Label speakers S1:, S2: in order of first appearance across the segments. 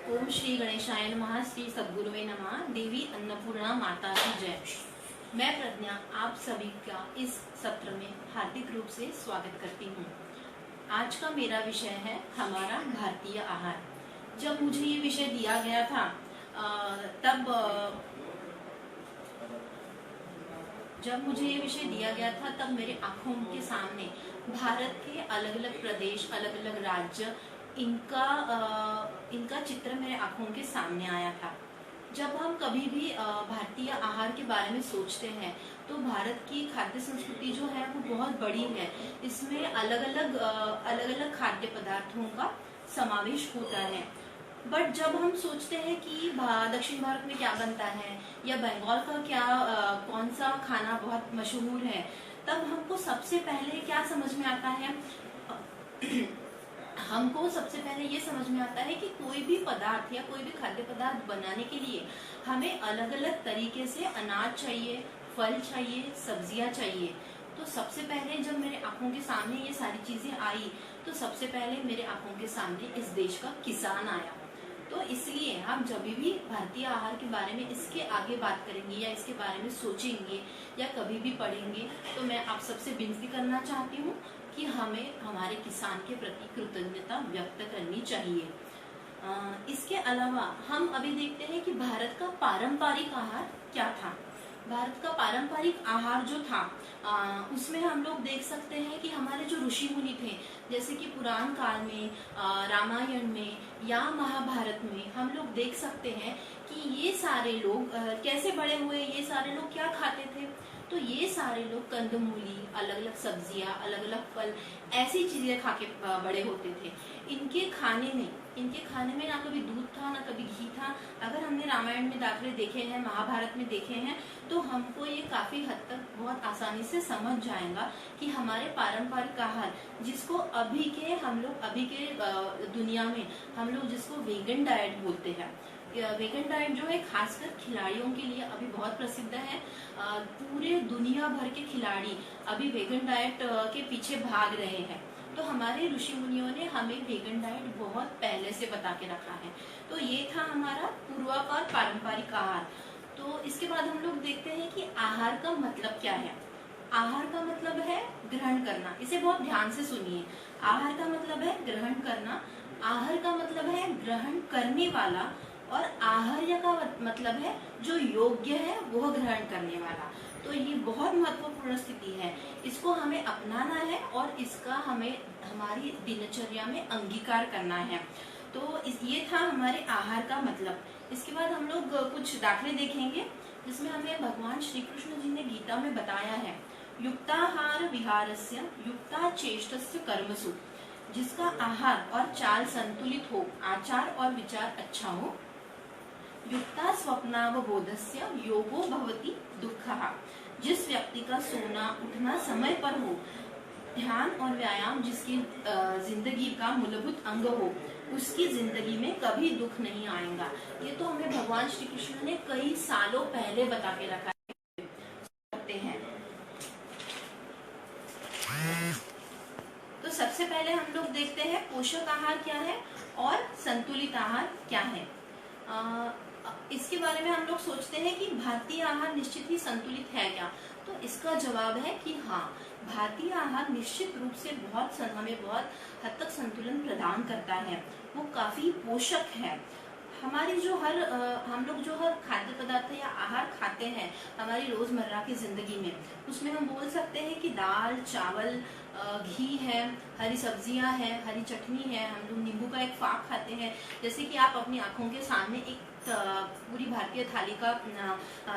S1: ओम श्री गणेशाय नमः। श्री सद्गुरुवे नमः। देवी अन्नपूर्णा माता की जय। मैं प्रज्ञा आप सभी का इस सत्र में हार्दिक रूप से स्वागत करती हूँ। आज का मेरा विषय है हमारा भारतीय आहार। जब मुझे ये विषय दिया गया था तब मेरे आंखों के सामने भारत के अलग अलग प्रदेश, अलग अलग राज्य, इनका चित्र मेरे आंखों के सामने आया था। जब हम कभी भी भारतीय आहार के बारे में सोचते हैं तो भारत की खाद्य संस्कृति जो है वो बहुत बड़ी है। इसमें अलग अलग खाद्य पदार्थों का समावेश होता है। बट जब हम सोचते हैं कि दक्षिण भारत में क्या बनता है या बंगाल का कौन सा खाना बहुत मशहूर है, तब हमको सबसे पहले क्या समझ में आता है हमको सबसे पहले ये समझ में आता है कि कोई भी पदार्थ या कोई भी खाद्य पदार्थ बनाने के लिए हमें अलग अलग तरीके से अनाज चाहिए, फल चाहिए, सब्जियां चाहिए। तो सबसे पहले जब मेरे आंखों के सामने ये सारी चीजें आई तो सबसे पहले मेरे आंखों के सामने इस देश का किसान आया। तो इसलिए हम जब भी भारतीय आहार के बारे में इसके आगे बात करेंगे या इसके बारे में सोचेंगे या कभी भी पढ़ेंगे तो मैं आप सबसे विनती करना चाहती हूँ कि हमें हमारे किसान के प्रति कृतज्ञता व्यक्त करनी चाहिए। इसके अलावा हम अभी देखते हैं कि भारत का पारंपरिक आहार क्या था। भारत का पारंपरिक आहार जो था उसमें हम लोग देख सकते हैं कि हमारे जो ऋषि मुनि थे, जैसे कि पुराण काल में, रामायण में या महाभारत में हम लोग देख सकते हैं कि ये सारे लोग कैसे बड़े हुए, ये सारे लोग क्या खाते थे। तो ये सारे लोग कंदमूली, अलग अलग सब्जियां, अलग अलग फल, ऐसी चीजें खा के बड़े होते थे। इनके खाने में ना कभी दूध था ना कभी घी था। अगर हमने रामायण में दाखले देखे हैं, महाभारत में देखे हैं, तो हमको ये काफी हद तक बहुत आसानी से समझ जाएगा कि हमारे पारंपरिक आहार जिसको अभी के दुनिया में हम लोग जिसको वेगन डाइट बोलते हैं, वेगन डाइट जो है खासकर खिलाड़ियों के लिए अभी बहुत प्रसिद्ध है। पूरे दुनिया भर के खिलाड़ी अभी वेगन डाइट के पीछे भाग रहे हैं। तो हमारे ऋषि मुनियों ने हमें वेगन डाइट बहुत पहले से बता के रखा है। तो ये था हमारा पूर्वापार पारंपरिक आहार। तो इसके बाद हम लोग देखते हैं कि आहार का मतलब क्या है। आहार का मतलब है ग्रहण करना। इसे बहुत ध्यान से सुनिए। आहार का मतलब है ग्रहण करना। आहार का मतलब है ग्रहण करने वाला, और आहार्य का मतलब है जो योग्य है वह ग्रहण करने वाला। तो ये बहुत महत्वपूर्ण स्थिति है। इसको हमें अपनाना है और इसका हमें हमारी दिनचर्या में अंगीकार करना है। तो ये था हमारे आहार का मतलब। इसके बाद हम लोग कुछ दाखले देखेंगे जिसमें हमें भगवान श्री कृष्ण जी ने गीता में बताया है, युक्ताहार विहारस्य युक्ता चेष्टस्य कर्मसु। जिसका आहार और चाल संतुलित हो, आचार और विचार अच्छा हो, युक्ता स्वप्नावबोधस्य योगो भवति दुःखः। जिस व्यक्ति का सोना उठना समय पर हो, ध्यान और व्यायाम जिसकी जिंदगी का मूलभूत अंग हो, उसकी जिंदगी में कभी दुख नहीं आएगा। ये तो हमें भगवान श्री कृष्ण ने कई सालों पहले बता के रखा है। तो सबसे पहले हम लोग देखते हैं पोषक आहार क्या है और संतुलित आहार क्या है। इसके बारे में हम लोग सोचते हैं कि भारतीय आहार निश्चित ही संतुलित है क्या। तो इसका जवाब है कि हाँ, भारतीय आहार निश्चित रूप से हमें बहुत हद तक संतुलन प्रदान करता है। वो काफी पोषक है। हमारी हम लोग जो हर खाद्य पदार्थ या आहार खाते हैं हमारी रोजमर्रा की जिंदगी में, उसमें हम बोल सकते हैं कि दाल, चावल, घी है, हरी सब्जियां हैं, हरी चटनी है, हम लोग नींबू का एक फाक खाते हैं। जैसे कि आप अपनी आंखों के सामने एक पूरी भारतीय थाली का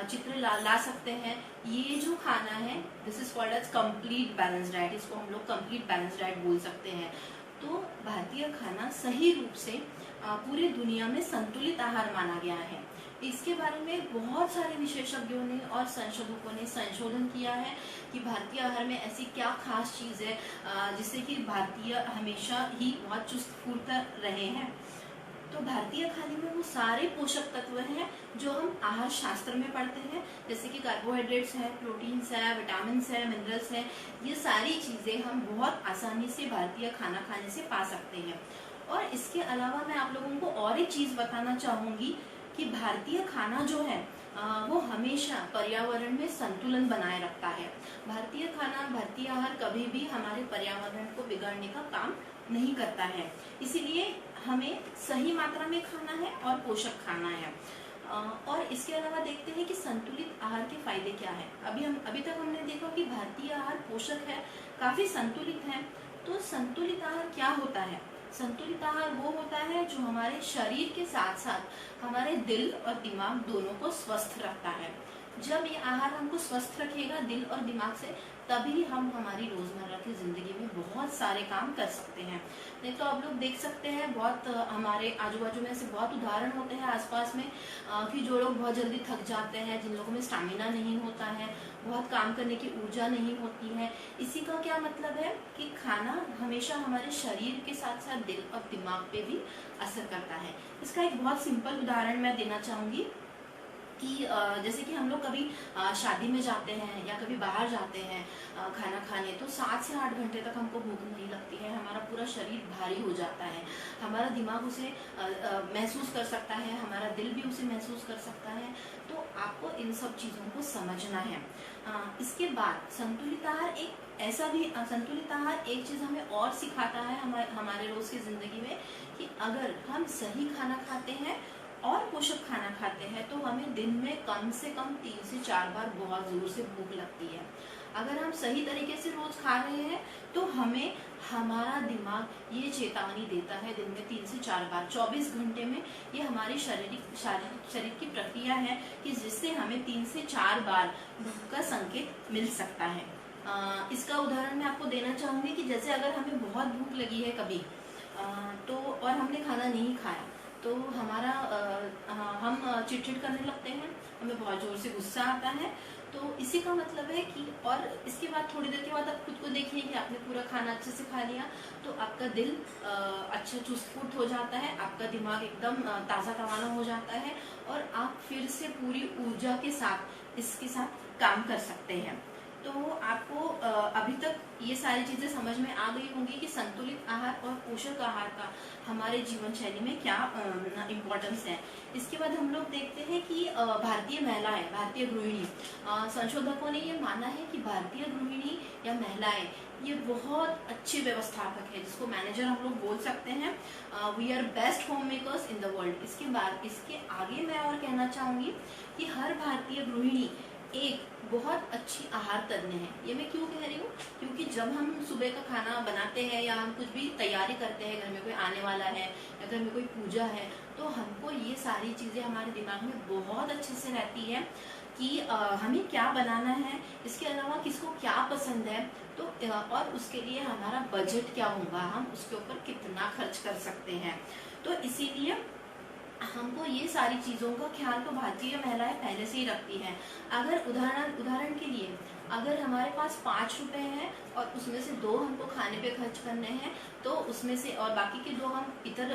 S1: चित्र ला सकते हैं। ये जो खाना है, this is called as complete balance diet. इसको हम लोग कंप्लीट बैलेंस डाइट बोल सकते हैं। तो भारतीय खाना सही रूप से पूरी दुनिया में संतुलित आहार माना गया है। इसके बारे में बहुत सारे विशेषज्ञों ने और संशोधकों ने संशोधन किया है कि भारतीय आहार में ऐसी क्या खास चीज है जिससे कि भारतीय हमेशा ही बहुत चुस्त फुर्त रहे हैं। तो भारतीय खाने में वो सारे पोषक तत्व हैं जो हम आहार शास्त्र में पढ़ते हैं, जैसे कि कार्बोहाइड्रेट्स है, प्रोटीन्स है, विटामिन है, मिनरल्स है। ये सारी चीजें हम बहुत आसानी से भारतीय खाना खाने से पा सकते हैं। और इसके अलावा मैं आप लोगों को और एक चीज बताना चाहूंगी कि भारतीय खाना जो है वो हमेशा पर्यावरण में संतुलन बनाए रखता है। भारतीय खाना, भारतीय आहार कभी भी हमारे पर्यावरण को बिगाड़ने का काम नहीं करता है। इसीलिए हमें सही मात्रा में खाना है और पोषक खाना है। और इसके अलावा देखते हैं कि संतुलित आहार के फायदे क्या है। अभी तक हमने देखा कि भारतीय आहार पोषक है, काफी संतुलित है। तो संतुलित आहार क्या होता है? संतुलित आहार वो होता है जो हमारे शरीर के साथ साथ हमारे दिल और दिमाग दोनों को स्वस्थ रखता है। जब ये आहार हमको स्वस्थ रखेगा दिल और दिमाग से, तभी हम हमारी रोजमर्रा की जिंदगी में बहुत सारे काम कर सकते हैं। नहीं तो आप लोग देख सकते हैं, बहुत हमारे आजू बाजू में ऐसे बहुत उदाहरण होते हैं आसपास में कि जो लोग बहुत जल्दी थक जाते हैं, जिन लोगों में स्टैमिना नहीं होता है, बहुत काम करने की ऊर्जा नहीं होती है। इसी का क्या मतलब है कि खाना हमेशा हमारे शरीर के साथ साथ दिल और दिमाग पे भी असर करता है। इसका एक बहुत सिंपल उदाहरण मैं देना चाहूंगी कि जैसे कि हम लोग कभी शादी में जाते हैं या कभी बाहर जाते हैं खाना खाने, तो 7 से 8 घंटे तक हमको भूख नहीं लगती है। हमारा पूरा शरीर भारी हो जाता है, हमारा दिमाग उसे महसूस कर सकता है, हमारा दिल भी उसे महसूस कर सकता है। तो आपको इन सब चीज़ों को समझना है। इसके बाद संतुलित आहार संतुलित आहार एक चीज़ हमें और सिखाता है हमारे रोज की जिंदगी में कि अगर हम सही खाना खाते हैं और पोषक खाना खाते हैं तो हमें दिन में कम से कम 3 से 4 बार बहुत जोर से भूख लगती है। अगर हम सही तरीके से रोज खा रहे हैं तो हमें हमारा दिमाग ये चेतावनी देता है दिन में 3 से 4 बार, 24 घंटे में। ये हमारी शरीर की प्रक्रिया है कि जिससे हमें 3 से 4 बार भूख का संकेत मिल सकता है। इसका उदाहरण मैं आपको देना चाहूंगी कि जैसे अगर हमें बहुत भूख लगी है कभी तो और हमने खाना नहीं खाया तो हम चिड़चिड़ करने लगते हैं, हमें बहुत जोर से गुस्सा आता है। तो इसी का मतलब है कि और इसके बाद थोड़ी देर के बाद आप खुद को देखिए कि आपने पूरा खाना अच्छे से खा लिया तो आपका दिल अच्छा चुस्त फुर्त हो जाता है, आपका दिमाग एकदम ताज़ा तवाना हो जाता है और आप फिर से पूरी ऊर्जा के साथ इसके साथ काम कर सकते हैं। तो आपको अभी तक ये सारी चीजें समझ में आ गई होंगी कि संतुलित आहार और पोषक आहार का हमारे जीवन शैली में क्या इम्पोर्टेंस है। इसके बाद हम लोग देखते हैं कि भारतीय महिलाएं, भारतीय गृहिणी, संशोधकों ने ये माना है कि भारतीय गृहिणी या महिलाएं ये बहुत अच्छे व्यवस्थापक है, जिसको मैनेजर हम लोग बोल सकते हैं। We are best home makers in the world. इसके आगे मैं और कहना चाहूंगी कि हर भारतीय गृहिणी एक बहुत अच्छी आहार तज्ञ है। ये मैं क्यों कह रही हूँ? क्योंकि जब हम सुबह का खाना बनाते हैं या हम कुछ भी तैयारी करते हैं, घर में कोई आने वाला है या घर में कोई पूजा है, तो हमको ये सारी चीजें हमारे दिमाग में बहुत अच्छे से रहती है कि हमें क्या बनाना है, इसके अलावा किसको क्या पसंद है, तो और उसके लिए हमारा बजट क्या होगा, हम उसके ऊपर कितना खर्च कर सकते हैं। तो इसीलिए हमको ये सारी चीजों का ख्याल तो भारतीय महिलाएं पहले से ही रखती हैं। अगर उदाहरण के लिए अगर हमारे पास 5 रुपए हैं और उसमें से 2 हमको खाने पे खर्च करने हैं, तो उसमें से और बाकी के 2 हम इधर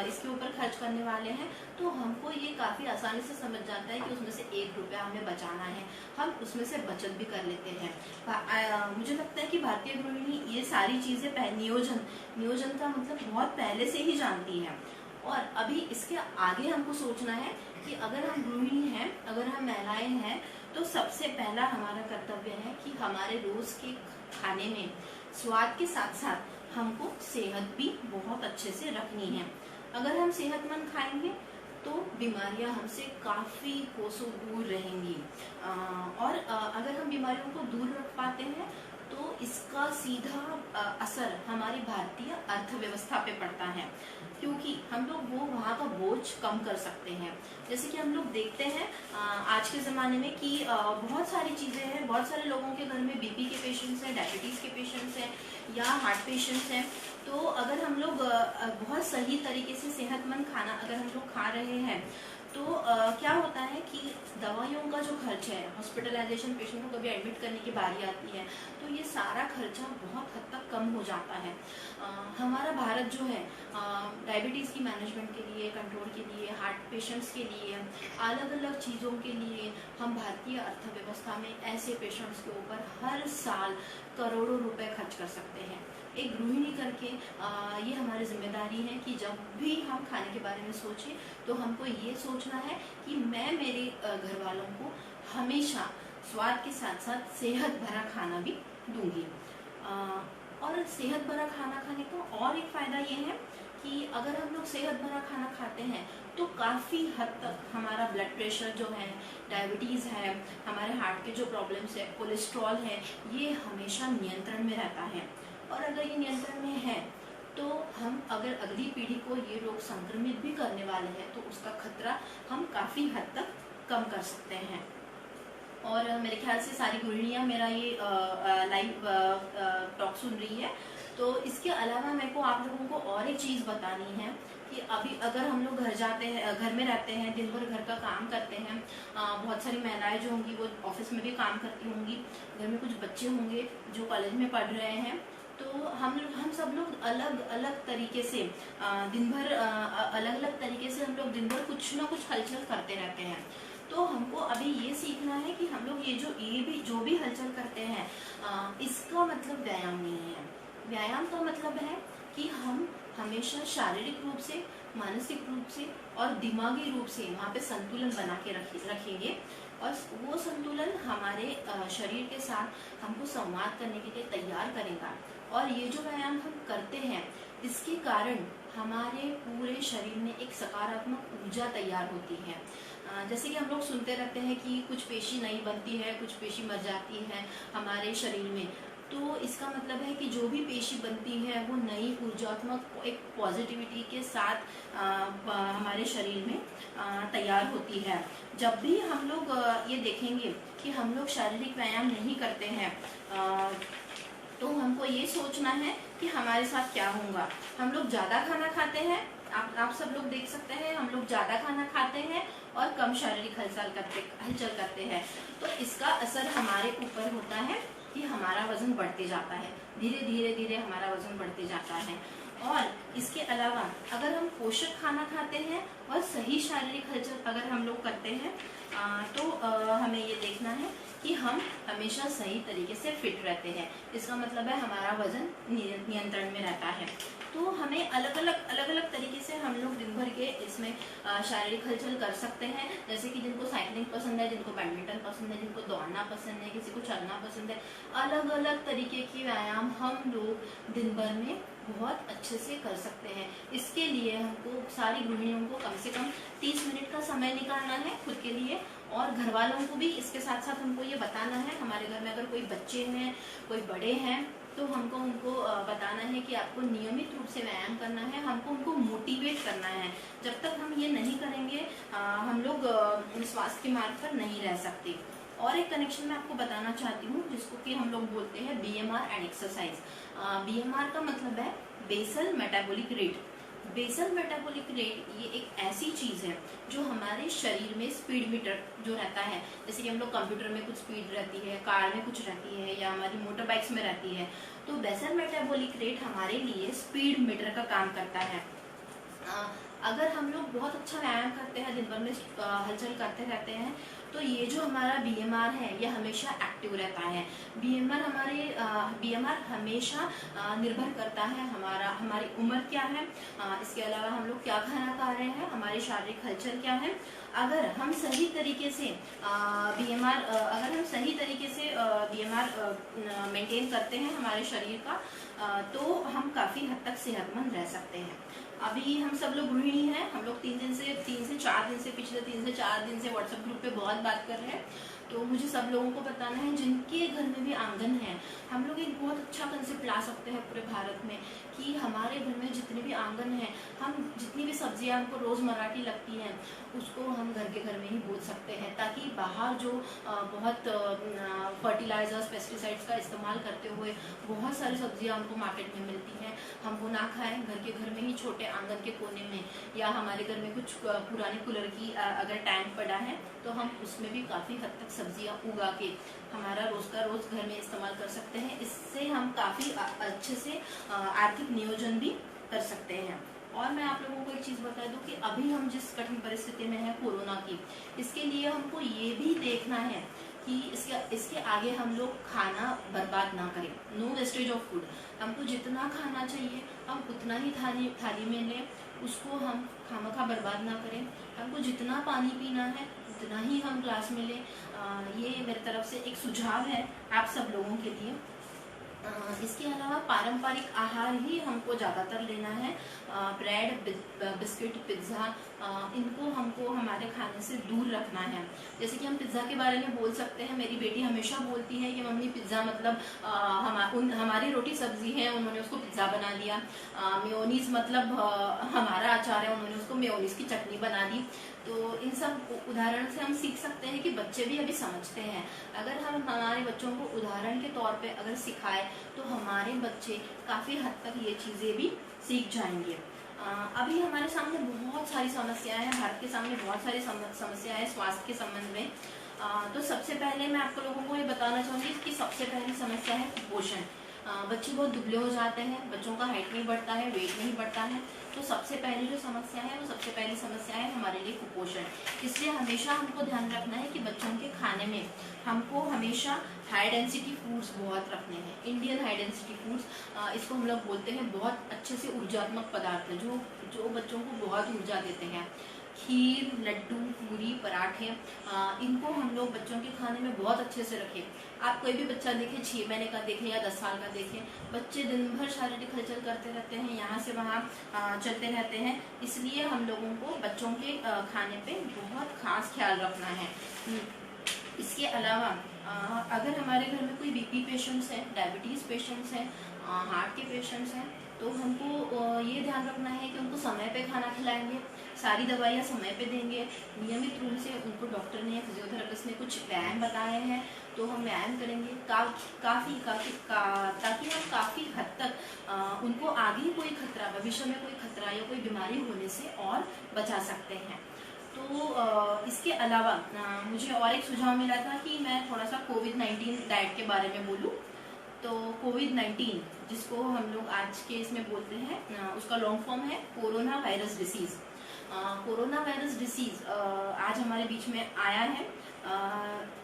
S1: इसके ऊपर खर्च करने वाले हैं, तो हमको ये काफी आसानी से समझ जाता है कि उसमें से 1 रुपया हमें बचाना है, हम उसमें से बचत भी कर लेते हैं। मुझे लगता है कि भारतीय गृहिणी ये सारी चीजें नियोजन का मतलब बहुत पहले से ही जानती है। और अभी इसके आगे हमको सोचना है कि अगर हम गृहिणी हैं, अगर हम महिलाएं हैं, तो सबसे पहला हमारा कर्तव्य है कि हमारे रोज के खाने में स्वाद के साथ साथ हमको सेहत भी बहुत अच्छे से रखनी है। अगर हम सेहतमंद खाएंगे तो बीमारियां हमसे काफी कोसों दूर रहेंगी। और अगर हम बीमारियों को दूर रख पाते हैं तो इसका सीधा असर हमारी भारतीय अर्थव्यवस्था पे पड़ता है, क्योंकि हम लोग वहाँ का बोझ कम कर सकते हैं। जैसे कि हम लोग देखते हैं आज के ज़माने में कि बहुत सारी चीज़ें हैं, बहुत सारे लोगों के घर में बीपी के पेशेंट्स हैं, डायबिटीज़ के पेशेंट्स हैं या हार्ट पेशेंट्स हैं। तो अगर हम लोग बहुत सही तरीके से सेहतमंद खाना अगर हम लोग खा रहे हैं तो क्या होता है कि दवाइयों का जो खर्च है, हॉस्पिटलाइजेशन, पेशेंट को कभी एडमिट करने की बारी आती है तो ये सारा खर्चा बहुत हद तक कम हो जाता है। हमारा भारत जो है डायबिटीज़ की मैनेजमेंट के लिए, कंट्रोल के लिए, हार्ट पेशेंट्स के लिए, अलग अलग चीज़ों के लिए हम भारतीय अर्थव्यवस्था में ऐसे पेशेंट्स के ऊपर हर साल करोड़ों रुपए खर्च कर सकते हैं। एक गृहिणी करके ये हमारी जिम्मेदारी है कि जब भी हम खाने के बारे में सोचें तो हमको ये सोचना है कि मैं मेरे घर वालों को हमेशा स्वाद के साथ साथ सेहत भरा खाना भी दूंगी। और सेहत भरा खाना खाने का और एक फायदा ये है कि अगर हम लोग सेहत भरा खाना खाते हैं तो काफ़ी हद तक हमारा ब्लड प्रेशर जो है, डायबिटीज़ है, हमारे हार्ट के जो प्रॉब्लम्स है, कोलेस्ट्रॉल है, ये हमेशा नियंत्रण में रहता है। और अगर ये नियंत्रण में है तो हम अगर अगली पीढ़ी को ये रोग संक्रमित भी करने वाले हैं तो उसका खतरा हम काफ़ी हद तक कम कर सकते हैं। और मेरे ख्याल से सारी गृहिणियाँ मेरा ये लाइव टॉक सुन रही है। तो इसके अलावा मेरे को आप लोगों को और एक चीज़ बतानी है कि अभी अगर हम लोग घर जाते हैं, घर में रहते हैं, दिन भर घर का काम करते हैं, बहुत सारी महिलाएं जो होंगी वो ऑफिस में भी काम करती होंगी, घर में कुछ बच्चे होंगे जो कॉलेज में पढ़ रहे हैं, तो हम सब लोग अलग अलग तरीके से दिन भर अलग अलग तरीके से हम लोग दिन भर कुछ ना कुछ हलचल करते रहते हैं। तो हमको अभी ये सीखना है कि हम लोग ये जो भी हलचल करते हैं इसका मतलब व्यायाम नहीं है। व्यायाम का मतलब है कि हम हमेशा शारीरिक रूप से, मानसिक रूप से और दिमागी रूप से वहाँ पे संतुलन बना के रखेंगे और वो संतुलन हमारे शरीर के साथ हमको संवाद करने के लिए तैयार करेगा। और ये जो व्यायाम हम करते हैं इसके कारण हमारे पूरे शरीर में एक सकारात्मक ऊर्जा तैयार होती है। जैसे कि हम लोग सुनते रहते हैं कि कुछ पेशी नहीं बनती है, कुछ पेशी मर जाती है हमारे शरीर में, तो इसका मतलब है कि जो भी पेशी बनती है वो नई ऊर्जात्मक एक पॉजिटिविटी के साथ हमारे शरीर में तैयार होती है। जब भी हम लोग ये देखेंगे कि हम लोग शारीरिक व्यायाम नहीं करते हैं तो हमको ये सोचना है कि हमारे साथ क्या होगा। हम लोग ज़्यादा खाना खाते हैं, आप सब लोग देख सकते हैं, हम लोग ज़्यादा खाना खाते हैं और कम शारीरिक हलचल करते हैं, तो इसका असर हमारे ऊपर होता है कि हमारा वजन बढ़ते जाता है, धीरे धीरे हमारा वजन बढ़ते जाता है। और इसके अलावा अगर हम पोषक खाना खाते हैं और सही शारीरिक हलचल अगर हम लोग करते हैं तो हमें ये देखना है कि हम हमेशा सही तरीके से फिट रहते हैं। इसका मतलब है हमारा वजन नियंत्रण में रहता है। तो हमें अलग अलग तरीके से हम लोग दिन भर के इसमें शारीरिक हलचल कर सकते हैं। जैसे कि जिनको साइकिलिंग पसंद है, जिनको बैडमिंटन पसंद है, जिनको दौड़ना पसंद है, किसी को चलना पसंद है, अलग अलग तरीके की व्यायाम हम लोग दिन भर में बहुत अच्छे से कर सकते हैं। इसके लिए हमको सारी गृहिणियों को कम से कम 30 मिनट का समय निकालना है खुद के लिए, और घर वालों को भी इसके साथ साथ हमको ये बताना है। हमारे घर में अगर कोई बच्चे हैं, कोई बड़े हैं, तो हमको उनको बताना है कि आपको नियमित रूप से व्यायाम करना है, हमको उनको मोटिवेट करना है। जब तक हम ये नहीं करेंगे हम लोग स्वास्थ्य के मार्ग पर नहीं रह सकते। और एक कनेक्शन मैं आपको बताना चाहती हूँ जिसको कि हम लोग बोलते हैं BMR एंड एक्सरसाइज। BMR का मतलब है basal metabolic rate. Basal metabolic rate ये एक ऐसी चीज है जो हमारे शरीर में स्पीड मीटर जो रहता है, जैसे कि हम लोग कंप्यूटर में कुछ स्पीड रहती है, कार में कुछ रहती है, या हमारी मोटर बाइक्स में रहती है, तो बेसल मेटाबॉलिक रेट हमारे लिए स्पीड मीटर का काम करता है। अगर हम लोग बहुत अच्छा व्यायाम करते हैं, दिन भर में हलचल करते रहते हैं, तो ये जो हमारा BMR है ये हमेशा एक्टिव रहता है। BMR हमेशा निर्भर करता है हमारी उम्र क्या है, इसके अलावा हम लोग क्या खाना खा रहे हैं, हमारी शारीरिक हलचल क्या है। अगर हम सही तरीके से BMR मेंटेन करते हैं हमारे शरीर का, तो हम काफ़ी हद तक सेहतमंद रह सकते हैं। अभी हम सब लोग गृहिणी हैं, हम लोग 3 से 4 दिन से पिछले 3 से 4 दिन से व्हाट्सएप ग्रुप पे बहुत बात कर रहे हैं। तो मुझे सब लोगों को बताना है जिनके घर में भी आंगन है, हम लोग एक बहुत अच्छा कंसेप्ट ला सकते हैं पूरे भारत में कि हमारे घर में जितने भी आंगन हैं, हम जितनी भी सब्जियां हमको रोज़मर्रा की लगती हैं उसको हम घर के घर में ही बो सकते हैं, ताकि बाहर जो बहुत फर्टिलाइजर्स, पेस्टिसाइड्स का इस्तेमाल करते हुए बहुत सारी सब्जियां हमको मार्केट में मिलती हैं, हम वो ना खाएं। घर के घर में ही छोटे आंगन के कोने में, या हमारे घर में कुछ पुराने कूलर की अगर टैंक पड़ा है तो हम उसमें भी काफ़ी हद तक सब्जियां उगा के हमारा रोज़ का रोज़ घर में इस्तेमाल कर सकते हैं। इससे हम काफ़ी अच्छे से आर्थिक नियोजन भी कर सकते हैं। और मैं आप लोगों को एक चीज़ बता दूं कि अभी हम जिस कठिन परिस्थिति में हैं कोरोना की, इसके लिए हमको ये भी देखना है कि इसके आगे हम लोग खाना बर्बाद ना करें। No wastage of food. हमको जितना खाना चाहिए हम उतना ही थाली में लें, उसको हम खामखा बर्बाद ना करें। हमको जितना पानी पीना है उतना ही हम ग्लास में लें। ये मेरी तरफ से एक सुझाव है आप सब लोगों के लिए। इसके अलावा पारंपरिक आहार ही हमको ज़्यादातर लेना है। ब्रेड, बिस्किट, पिज्ज़ा, इनको हमको हमारे खाने से दूर रखना है। जैसे कि हम पिज्ज़ा के बारे में बोल सकते हैं। मेरी बेटी हमेशा बोलती है कि मम्मी पिज्ज़ा मतलब हमारी रोटी सब्जी है, उन्होंने उसको पिज्ज़ा बना दिया। मेयोनीज मतलब हमारा अचार है, उन्होंने उसको मेयोनीज की चटनी बना दी। तो इन सब उदाहरण से हम सीख सकते हैं कि बच्चे भी अभी समझते हैं। अगर हम हमारे बच्चों को उदाहरण के तौर पे अगर सिखाए तो हमारे बच्चे काफ़ी हद तक ये चीज़ें भी सीख जाएंगे। अभी हमारे सामने बहुत सारी समस्याएं हैं, भारत के सामने बहुत सारी समस्याएं हैं स्वास्थ्य के संबंध में। तो सबसे पहले मैं आपको लोगों को ये बताना चाहूँगी कि सबसे पहली समस्या है कुपोषण। बच्चे बहुत दुबले हो जाते हैं, बच्चों का हाइट नहीं बढ़ता है, वेट नहीं बढ़ता है। तो सबसे पहली जो समस्या है वो सबसे पहली समस्या है हमारे लिए कुपोषण। इसलिए हमेशा हमको ध्यान रखना है कि बच्चों के खाने में हमको हमेशा हाई डेंसिटी फूड्स बहुत रखने हैं। इंडियन हाई डेंसिटी फूड्स, इसको हम लोग बोलते हैं बहुत अच्छे से ऊर्जात्मक पदार्थ है जो बच्चों को बहुत ऊर्जा देते हैं। खीर, लड्डू, पूरी, पराठे, इनको हम लोग बच्चों के खाने में बहुत अच्छे से रखें। आप कोई भी बच्चा देखें, 6 महीने का देखें या 10 साल का देखें, बच्चे दिन भर शारीरिक हलचल करते रहते हैं, यहाँ से वहाँ चलते रहते हैं। इसलिए हम लोगों को बच्चों के खाने पे बहुत खास ख्याल रखना है। इसके अलावा अगर हमारे घर में कोई बीपी पेशेंट्स हैं, डायबिटीज़ पेशेंट्स हैं, हार्ट के पेशेंट्स हैं, तो हमको ये ध्यान रखना है कि उनको समय पे खाना खिलाएंगे, सारी दवाइयाँ समय पे देंगे, नियमित रूप से उनको डॉक्टर ने, फिजियोथेरेपिस्ट ने कुछ व्यायाम बताए हैं तो हम व्यायाम करेंगे ताकि हम काफ़ी हद तक उनको आगे कोई खतरा, भविष्य में कोई खतरा या कोई बीमारी होने से और बचा सकते हैं। तो इसके अलावा मुझे और एक सुझाव मिला था कि मैं थोड़ा सा कोविड-19 डाइट के बारे में बोलूँ। तो कोविड-19 जिसको हम लोग आज के इसमें बोलते हैं, उसका लॉन्ग फॉर्म है corona virus disease. Corona virus disease आज हमारे बीच में आया है।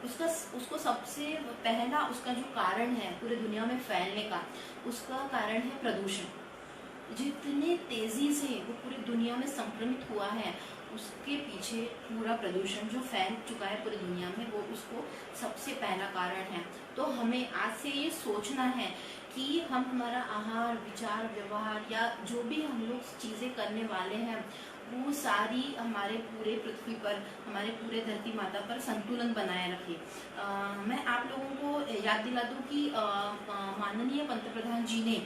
S1: उसको सबसे पहला उसका जो कारण है पूरे दुनिया में फैलने का, उसका कारण है प्रदूषण। जितने तेजी से वो पूरी दुनिया में संक्रमित हुआ है उसके पीछे पूरा प्रदूषण जो फैल चुका है पूरी दुनिया में, वो उसको सबसे पहला कारण है। तो हमें आज से ये सोचना है कि हम हमारा आहार, विचार, व्यवहार या जो भी हम लोग चीज़ें करने वाले हैं वो सारी हमारे पूरे पृथ्वी पर, हमारे पूरे धरती माता पर संतुलन बनाए रखे। मैं आप लोगों को याद दिला दूं कि माननीय पंतप्रधान जी ने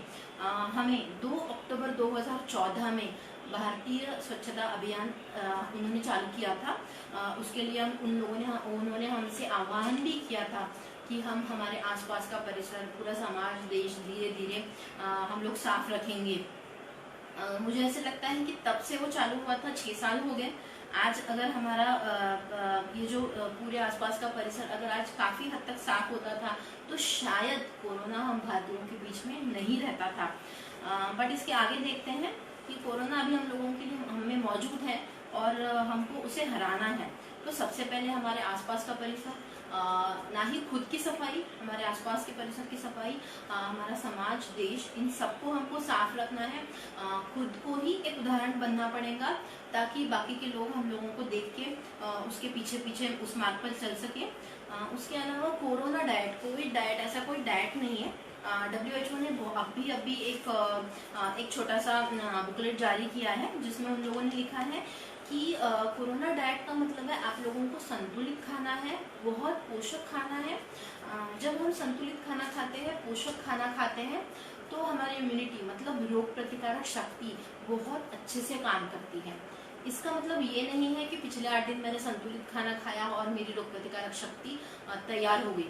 S1: हमें 2 अक्टूबर 2014 में भारतीय स्वच्छता अभियान उन्होंने चालू किया था। उसके लिए उन्होंने हमसे आह्वान भी किया था कि हम हमारे आसपास का परिसर, पूरा समाज, देश धीरे धीरे हम लोग साफ रखेंगे। मुझे ऐसे लगता है कि तब से वो चालू हुआ था, 6 साल हो गए। आज अगर हमारा ये जो पूरे आसपास का परिसर अगर आज काफ़ी हद तक साफ होता था तो शायद कोरोना हम भारतीयों के बीच में नहीं रहता था। बट इसके आगे देखते हैं कि कोरोना अभी हम लोगों के लिए हमें मौजूद है और हमको उसे हराना है। तो सबसे पहले हमारे आसपास का परिसर, ना ही खुद की सफाई, हमारे आसपास के परिसर की सफाई, हमारा समाज, देश, इन सबको हमको साफ रखना है। खुद को ही एक उदाहरण बनना पड़ेगा ताकि बाकी के लोग हम लोगों को देख के उसके पीछे पीछे उस मार्ग पर चल सके। उसके अलावा कोरोना डाइट, कोविड डाइट ऐसा कोई डाइट नहीं है। WHO ने अभी एक छोटा सा बुकलेट जारी किया है जिसमें उन लोगों ने लिखा है कि कोरोना डाइट का मतलब है आप लोगों को संतुलित खाना है, बहुत पोषक खाना है। जब हम संतुलित खाना खाते हैं, पोषक खाना खाते हैं तो हमारी इम्यूनिटी मतलब रोग प्रतिकारक शक्ति बहुत अच्छे से काम करती है। इसका मतलब ये नहीं है कि पिछले 8 दिन मैंने संतुलित खाना खाया और मेरी रोग प्रतिकारक शक्ति तैयार हो गई।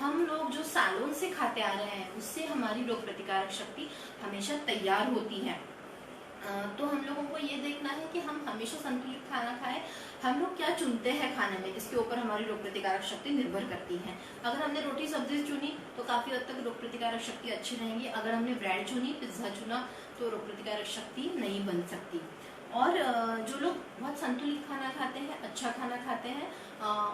S1: हम लोग जो सालों से खाते आ रहे हैं उससे हमारी रोग प्रतिकारक शक्ति हमेशा तैयार होती है। तो हम लोगों को ये देखना है कि हम हमेशा संतुलित खाना खाएं। हम लोग क्या चुनते हैं खाने में, इसके ऊपर हमारी रोग प्रतिकारक शक्ति निर्भर करती है। अगर हमने रोटी सब्जी चुनी तो काफ़ी हद तक रोग प्रतिकारक शक्ति अच्छी रहेंगी। अगर हमने ब्रेड चुनी, पिज्ज़ा चुना तो रोग प्रतिकारक शक्ति नहीं बन सकती। और जो लोग बहुत संतुलित खाना खाते हैं, अच्छा खाना खाते हैं,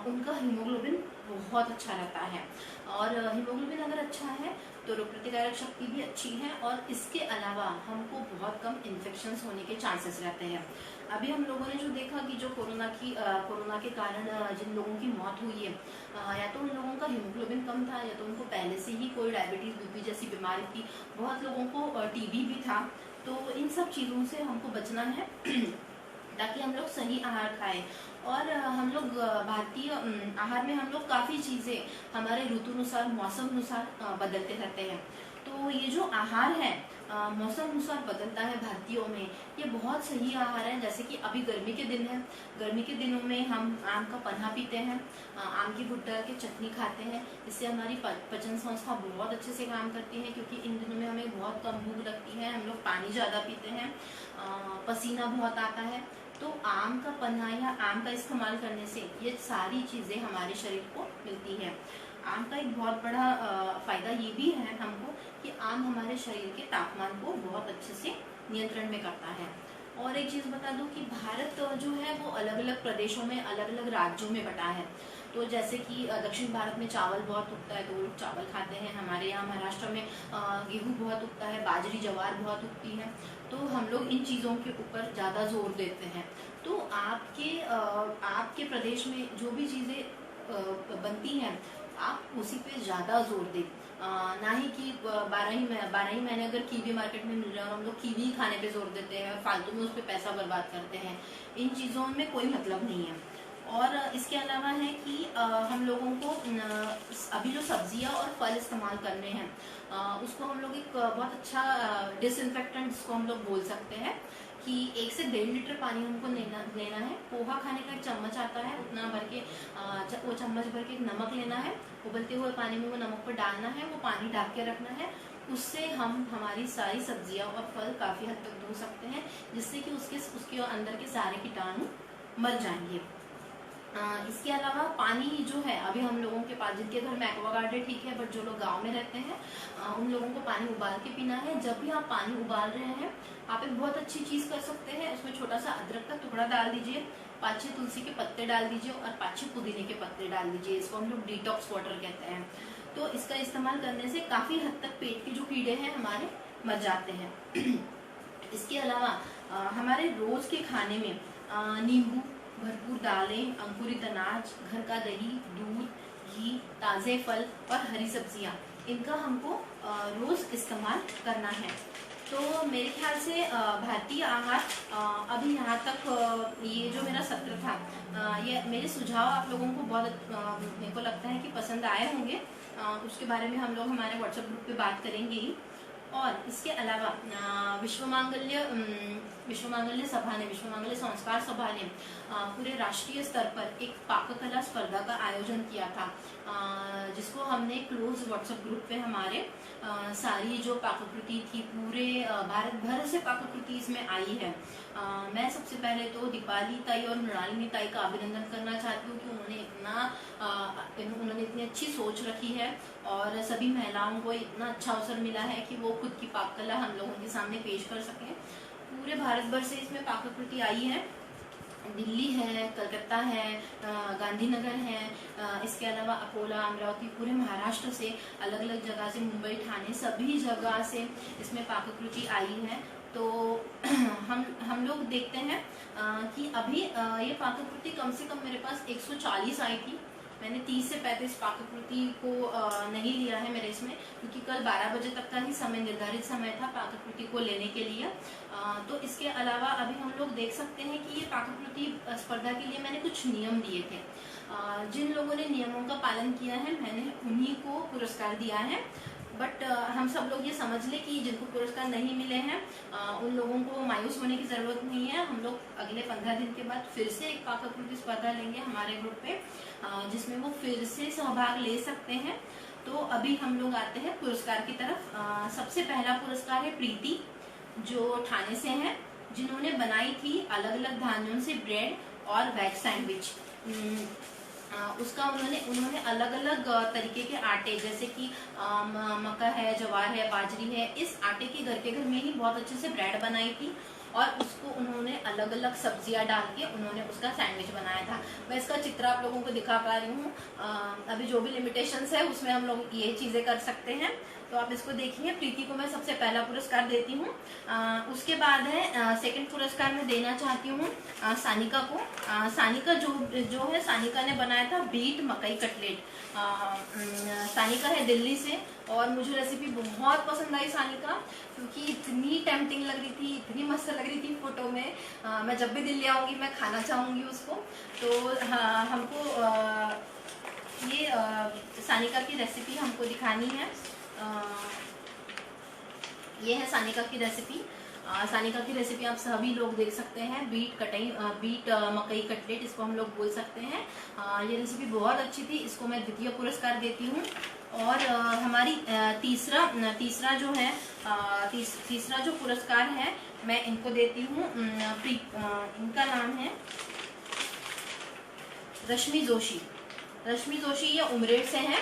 S1: उनका हीमोग्लोबिन बहुत अच्छा रहता है। और हीमोग्लोबिन अगर अच्छा है तो रोग प्रतिकारक शक्ति भी अच्छी है, और इसके अलावा हमको बहुत कम इन्फेक्शंस होने के चांसेस रहते हैं। अभी हम लोगों ने जो देखा कि जो कोरोना के कारण जिन लोगों की मौत हुई है, या तो उन लोगों का हीमोग्लोबिन कम था, या तो उनको पहले से ही कोई डायबिटीज, बीपी जैसी बीमारी थी, बहुत लोगों को टीबी भी था। तो इन सब चीज़ों से हमको बचना है ताकि हम लोग सही आहार खाएं। और हम लोग भारतीय आहार में हम लोग काफ़ी चीज़ें हमारे ऋतु अनुसार, मौसम अनुसार बदलते रहते हैं। तो ये जो आहार है मौसम अनुसार बदलता है भारतीयों में, ये बहुत सही आहार है। जैसे कि अभी गर्मी के दिन है, गर्मी के दिनों में हम आम का पन्ना पीते हैं, आम की गुड्डा की चटनी खाते हैं। इससे हमारी पाचन संस्था बहुत अच्छे से काम करती है, क्योंकि इन दिनों में हमें बहुत कम भूख लगती है, हम लोग पानी ज़्यादा पीते हैं, पसीना बहुत आता है। तो आम का पन्ना या आम का इस्तेमाल करने से ये सारी चीज़ें हमारे शरीर को मिलती है। आम का एक बहुत बड़ा फायदा ये भी है हमको कि आम हमारे शरीर के तापमान को बहुत अच्छे से नियंत्रण में करता है। और एक चीज़ बता दूं कि भारत जो है वो अलग अलग प्रदेशों में, अलग अलग राज्यों में बटा है। तो जैसे कि दक्षिण भारत में चावल बहुत उगता है, तो लोग चावल खाते हैं। हमारे यहाँ महाराष्ट्र में गेहूँ बहुत उगता है, बाजरी, ज्वार बहुत उगती है। तो हम लोग इन चीज़ों के ऊपर ज़्यादा जोर देते हैं। तो आपके प्रदेश में जो भी चीज़ें बनती हैं, आप उसी पे ज़्यादा जोर दें। ना ही कि 12 ही महीने अगर कीवी मार्केट में मिल रहा है, हम लोग कीवी ही खाने पे जोर देते हैं और फालतू में उस पर पैसा बर्बाद करते हैं। इन चीज़ों में कोई मतलब नहीं है। और इसके अलावा है कि हम लोगों को अभी जो सब्जियां और फल इस्तेमाल करने हैं, उसको हम लोग एक बहुत अच्छा डिसइंफेक्टेंट, जिसको हम लोग बोल सकते हैं कि 1 से 1.5 लीटर पानी हमको लेना है। पोहा खाने का एक चम्मच आता है, उतना भर के वो चम्मच भर के नमक लेना है, उबलते हुए पानी में वो नमक को डालना है, वो पानी ढक के रखना है। उससे हम हमारी सारी सब्जियां और फल काफ़ी हद तक धो सकते हैं, जिससे कि उसके अंदर के सारे कीटाणु मर जाएंगे। इसके अलावा पानी जो है, अभी हम लोगों के पास, जिनके घर में एक्वागार्ड है ठीक है, बट जो लोग गांव में रहते हैं उन लोगों को पानी उबाल के पीना है। जब भी आप पानी उबाल रहे हैं, आप एक बहुत अच्छी चीज़ कर सकते हैं, उसमें छोटा सा अदरक का टुकड़ा डाल दीजिए, 5-6 तुलसी के पत्ते डाल दीजिए और 5-6 पुदीने के पत्ते डाल दीजिए। इसको हम लोग डिटॉक्स वाटर कहते हैं। तो इसका इस्तेमाल करने से काफ़ी हद तक पेट के जो कीड़े हैं हमारे मर जाते हैं। इसके अलावा हमारे रोज के खाने में नींबू, भरपूर दालें, अंकुरित अनाज, घर का दही, दूध, घी, ताज़े फल और हरी सब्जियां, इनका हमको रोज इस्तेमाल करना है। तो मेरे ख्याल से भारतीय आहार अभी यहाँ तक ये जो मेरा सत्र था, ये मेरे सुझाव आप लोगों को बहुत मेरे को लगता है कि पसंद आए होंगे। उसके बारे में हम लोग हमारे व्हाट्सएप ग्रुप पे बात करेंगे ही। और इसके अलावा विश्व मांगल्य संस्कार सभा ने पूरे राष्ट्रीय स्तर पर एक पाककला स्पर्धा का आयोजन किया था, जिसको हमने क्लोज व्हाट्सएप ग्रुप पे हमारे सारी जो पाककृति थी, पूरे भारत भर से पाककृति इसमें आई है। मैं सबसे पहले तो दीपाली ताई और मृणालिनी ताई का अभिनंदन करना चाहती हूँ कि उन्होंने इतनी अच्छी सोच रखी है और सभी महिलाओं को इतना अच्छा अवसर मिला है कि वो खुद की पाक कला हम लोगों के सामने पेश कर सकें। पूरे भारत भर से इसमें पाककृति आई है। दिल्ली है, कलकत्ता है, गांधीनगर है, इसके अलावा अकोला, अमरावती, पूरे महाराष्ट्र से, अलग अलग जगह से, मुंबई, ठाणे, सभी जगह से इसमें पाककृति आई है। तो हम लोग देखते हैं कि अभी ये पाककृति कम से कम मेरे पास 140 आई थी। मैंने 30 से 35 पाककृति को नहीं लिया है मेरे इसमें, क्योंकि कल 12 बजे तक का ही समय निर्धारित समय था पाककृति को लेने के लिए। तो इसके अलावा अभी हम लोग देख सकते हैं कि ये पाककृति स्पर्धा के लिए मैंने कुछ नियम दिए थे। जिन लोगों ने नियमों का पालन किया है, मैंने उन्हीं को पुरस्कार दिया है। बट हम सब लोग ये समझ लें कि जिनको पुरस्कार नहीं मिले हैं उन लोगों को मायूस होने की जरूरत नहीं है। हम लोग अगले 15 दिन के बाद फिर से एक पाककृति स्पर्धा लेंगे हमारे ग्रुप पे, जिसमें वो फिर से सहभाग ले सकते हैं। तो अभी हम लोग आते हैं पुरस्कार की तरफ। सबसे पहला पुरस्कार है प्रीति, जो ठाणे से है, जिन्होंने बनाई थी अलग अलग धान्यों से ब्रेड और वेज सैंडविच। उसका उन्होंने अलग अलग तरीके के आटे, जैसे कि मक्का है, ज्वार है, बाजरी है, इस आटे के घर में ही बहुत अच्छे से ब्रेड बनाई थी और उसको उन्होंने अलग अलग सब्जियां डाल के उन्होंने उसका सैंडविच बनाया था। मैं इसका चित्र आप लोगों को दिखा पा रही हूँ। अभी जो भी लिमिटेशंस है उसमें हम लोग ये चीजें कर सकते हैं। तो आप इसको देखिए। प्रीति को मैं सबसे पहला पुरस्कार देती हूँ। उसके बाद है सेकंड पुरस्कार मैं देना चाहती हूँ सानिका को। सानिका जो है, सानिका ने बनाया था बीट मकई कटलेट। सानिका है दिल्ली से और मुझे रेसिपी बहुत पसंद आई सानिका, क्योंकि इतनी टेम्पटिंग लग रही थी, इतनी मस्त लग रही थी फोटो में। मैं जब भी दिल्ली आऊंगी मैं खाना चाहूंगी उसको। तो हमको ये सानिका की रेसिपी हमको दिखानी है। ये है सानिका की रेसिपी। सानिका की रेसिपी आप सभी लोग देख सकते हैं। बीट मकई कटलेट इसको हम लोग बोल सकते हैं। ये रेसिपी बहुत अच्छी थी, इसको मैं द्वितीय पुरस्कार देती हूँ। और हमारी तीसरा जो है तीसरा जो पुरस्कार है मैं इनको देती हूँ। इनका नाम है रश्मि जोशी। रश्मि जोशी ये उमरेड से है।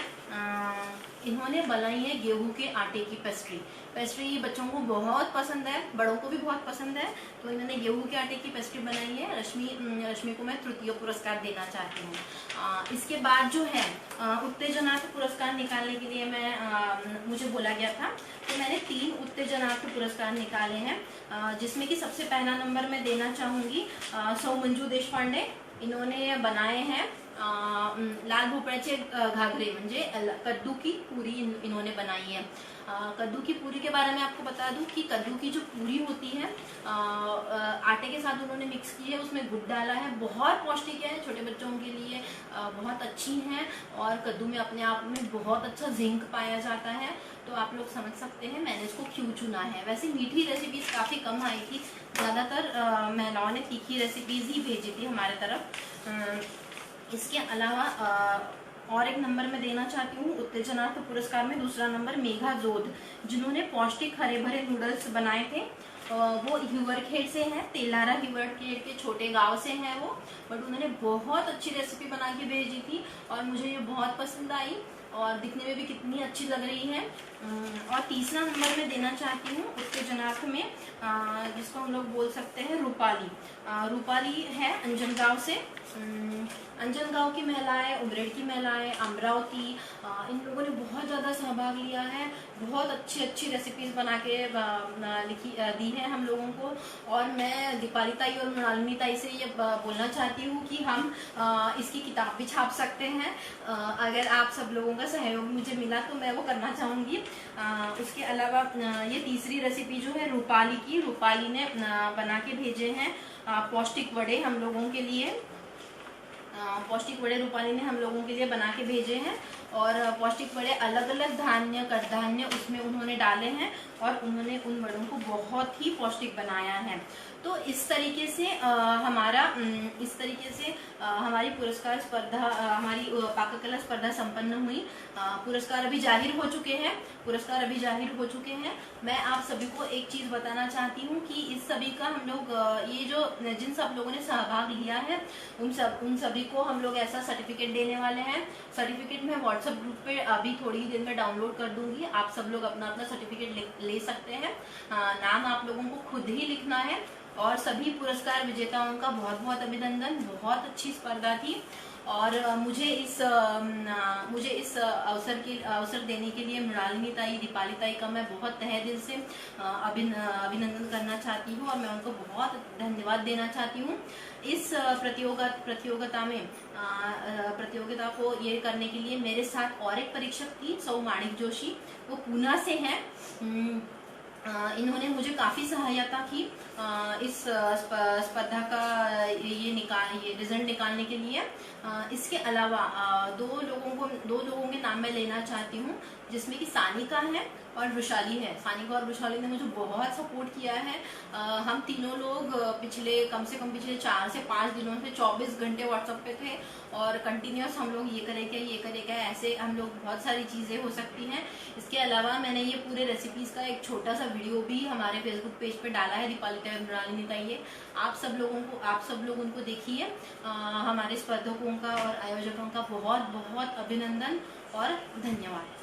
S1: इन्होंने बनाई है गेहूं के आटे की पेस्ट्री ये बच्चों को बहुत पसंद है, बड़ों को भी बहुत पसंद है। तो इन्होंने गेहूं के आटे की पेस्ट्री बनाई है। रश्मि को मैं तृतीय पुरस्कार देना चाहती हूँ। इसके बाद जो है उत्तेजनार्थ पुरस्कार निकालने के लिए मुझे बोला गया था, तो मैंने 3 उत्तेजनार्थ पुरस्कार निकाले हैं, जिसमें कि सबसे पहला नंबर मैं देना चाहूंगी सौ मंजू देशपांडे। इन्होंने बनाए हैं लाल भोपळ्याचे घाघरे, म्हणजे कद्दू की पूरी इन्होंने बनाई है। कद्दू की पूरी के बारे में आपको बता दूं कि कद्दू की जो पूरी होती है आटे के साथ उन्होंने मिक्स की है, उसमें गुड़ डाला है, बहुत पौष्टिक है, छोटे बच्चों के लिए बहुत अच्छी हैं। और कद्दू में अपने आप में बहुत अच्छा जिंक पाया जाता है। तो आप लोग समझ सकते हैं मैंने इसको क्यों चुना है। वैसे मीठी रेसिपीज काफ़ी कम आई थी, ज़्यादातर महिलाओं ने तीखी रेसिपीज ही भेजी थी हमारे तरफ। इसके अलावा और एक नंबर मैं देना चाहती हूँ उत्तेजनार्थ पुरस्कार में। दूसरा नंबर मेघा जोध, जिन्होंने पौष्टिक हरे भरे नूडल्स बनाए थे। वो ह्यूवरखेड़ से हैं, तेलारा ह्यूवरखेड़ के छोटे गांव से हैं वो, बट उन्होंने बहुत अच्छी रेसिपी बना के भेजी थी और मुझे ये बहुत पसंद आई और दिखने में भी कितनी अच्छी लग रही है। और तीसरा नंबर मैं देना चाहती हूँ उत्तेजनार्थ में, जिसको हम लोग बोल सकते हैं रूपाली। रूपाली है अंजनगांव से। अंजनगांव की महिलाएं, उमरेड की महिलाएं, अमरावती, इन लोगों ने बहुत ज़्यादा सहभाग लिया है। बहुत अच्छी रेसिपीज बना के दी है हम लोगों को। और मैं दीपाली ताई और मृणालिनी ताई से ये बोलना चाहती हूँ कि हम इसकी किताब भी छाप सकते हैं। अगर आप सब लोगों का सहयोग मुझे मिला तो मैं वो करना चाहूँगी। उसके अलावा ये तीसरी रेसिपी जो है रूपाली ने बना के भेजे हैं पौष्टिक वड़े हम लोगों के लिए। पौष्टिक वड़े रूपाली ने हम लोगों के लिए बना के भेजे हैं। और पौष्टिक वड़े अलग अलग धान्य कडधान्य उसमें उन्होंने डाले हैं और उन्होंने उन वड़ों को बहुत ही पौष्टिक बनाया है। तो इस तरीके से हमारी पुरस्कार स्पर्धा, हमारी पाककला स्पर्धा संपन्न हुई। पुरस्कार अभी जाहिर हो चुके हैं। मैं आप सभी को एक चीज बताना चाहती हूँ कि इस सभी का हम लोग जिन सब लोगों ने सहभाग लिया है उन सभी को हम लोग ऐसा सर्टिफिकेट देने वाले हैं। सर्टिफिकेट मैं व्हाट्सएप ग्रुप पे अभी थोड़ी ही देर में डाउनलोड कर दूंगी। आप सब लोग अपना सर्टिफिकेट ले सकते हैं। नाम आप लोगों को खुद ही लिखना है। और सभी पुरस्कार विजेताओं का बहुत बहुत अभिनंदन। बहुत अच्छी स्पर्धा थी और मुझे इस अवसर देने के लिए मृणालिनी ताई, दीपाली ताई का मैं बहुत तहे दिल से अभिनंदन करना चाहती हूँ और मैं उनको बहुत धन्यवाद देना चाहती हूँ। इस प्रतियोगिता को ये करने के लिए मेरे साथ और एक परीक्षक थी सौ माणिक जोशी, वो पूना से हैं। इन्होंने मुझे काफ़ी सहायता की इस स्पर्धा का ये रिजल्ट निकालने के लिए। इसके अलावा दो लोगों के नाम मैं लेना चाहती हूँ, जिसमें कि सानिका है और वृशाली है। सानिका और वृशाली ने मुझे बहुत सपोर्ट किया है। हम तीनों लोग कम से कम पिछले 4 से 5 दिनों से 24 घंटे व्हाट्सएप पे थे और कंटिन्यूस हम लोग ये करे क्या ऐसे हम लोग बहुत सारी चीज़ें हो सकती हैं। इसके अलावा मैंने ये पूरे रेसिपीज़ का एक छोटा सा वीडियो भी हमारे फेसबुक पेज पे डाला है, दीपाली ताई मृणालिनी ताई। आप सब लोग उनको देखिए। हमारे स्पर्धकों का और आयोजकों का बहुत बहुत अभिनंदन और धन्यवाद।